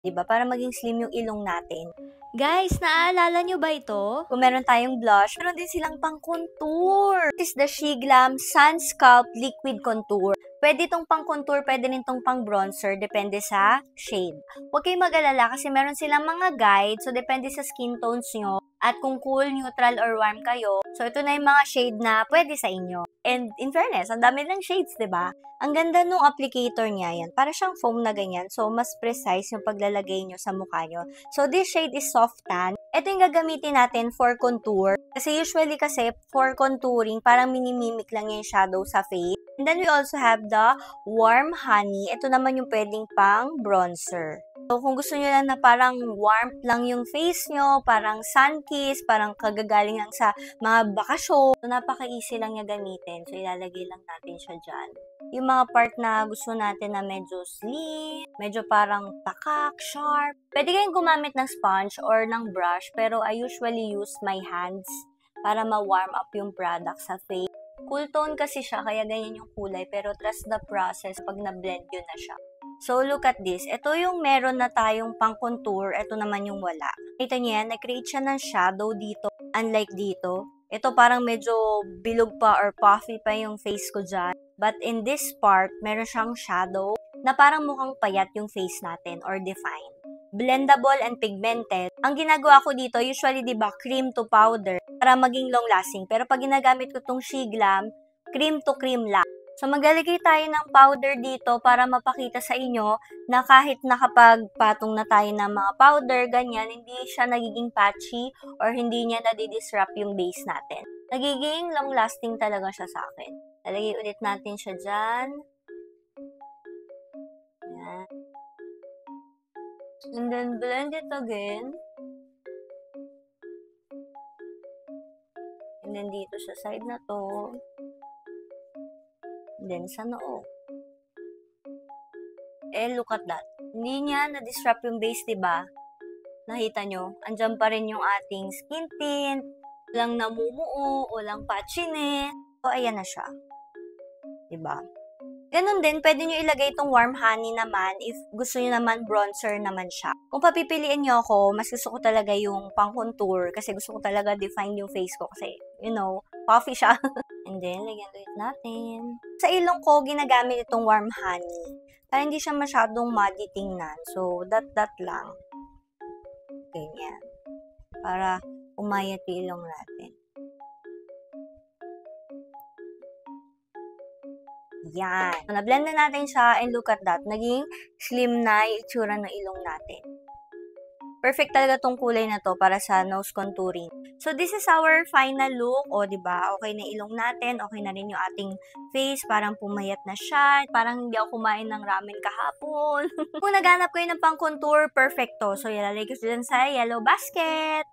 'Diba? Para maging slim yung ilong natin. Guys, naaalala nyo ba ito? Kung meron tayong blush, meron din silang pang-contour. This is the Shiglam Sun Sculpt Liquid Contour. Pwede itong pang-contour, pwede rin itong pang-bronzer, depende sa shade. Huwag kayong mag-alala kasi meron silang mga guide, so depende sa skin tones nyo. At kung cool, neutral, or warm kayo, so ito na yung mga shade na pwede sa inyo. And in fairness, ang dami ng shades, 'di ba? Ang ganda nung applicator niya yan. Para siyang foam na ganyan, so mas precise yung paglalagay nyo sa mukha nyo. So this shade is soft tan. Ito yung gagamitin natin for contour. Kasi usually for contouring, parang minimimic lang yung shadow sa face. And then we also have the warm honey. Ito naman yung pwedeng pang bronzer. So, kung gusto nyo lang na parang warmth lang yung face nyo, parang sun kiss, parang kagagaling lang sa mga bakasyon, so, napaka-easy lang niya gamitin. So, ilalagay lang natin siya dyan. Yung mga part na gusto natin na medyo slim, medyo parang pakak, sharp. Pwede kayong gumamit ng sponge or ng brush, pero I usually use my hands para ma-warm up yung product sa face. Cool tone kasi siya, kaya ganyan yung kulay, pero trust the process pag na-blend yun na siya. So, look at this. Ito yung meron na tayong pang-contour. Ito naman yung wala. Kita niyo yan, nag-create siya ng shadow dito. Unlike dito. Ito parang medyo bilog pa or puffy pa yung face ko dyan. But in this part, meron siyang shadow na parang mukhang payat yung face natin or defined. Blendable and pigmented. Ang ginagawa ko dito, usually, diba, cream to powder para maging long-lasting. Pero pag ginagamit ko tong Shiglam, cream to cream lang. So, maglalagay tayo ng powder dito para mapakita sa inyo na kahit nakapagpatong na tayo ng mga powder, ganyan, hindi siya nagiging patchy or hindi niya nadidisrupt yung base natin. Nagiging long-lasting talaga siya sa akin. Lalagay ulit natin siya dyan. Yan. And then, blend it again. And then, dito sa side na to. Then, sa noo. Look at that. Hindi niya na-disrupt yung base, diba? Nakita nyo? Andyan pa rin yung ating skin tint. Walang namumuo, walang patchiness. So, ayan na siya. Diba? Ganun din, pwede nyo ilagay itong warm honey naman if gusto nyo naman bronzer naman siya. Kung papipiliin nyo ako, mas gusto ko talaga yung pang-contour kasi gusto ko talaga define yung face ko kasi, you know, puffy siya. And then, lagyan ulit natin. Sa ilong ko, ginagamit itong warm honey. Para hindi siya masyadong muddy tingnan. So, that lang. Ganyan. Para umayat yung ilong natin. Yan. So, na-blend na natin siya and look at that. Naging slim na yung itsura ng ilong natin. Perfect talaga tong kulay na to para sa nose contouring. So, this is our final look. O, diba? Okay na ilong natin. Okay na rin yung ating face. Parang pumayat na siya. Parang hindi ako kumain ng ramen kahapon. Kung naghanap kayo ng pang-contour, perfect to. So, ilalagay ko dyan sa yellow basket.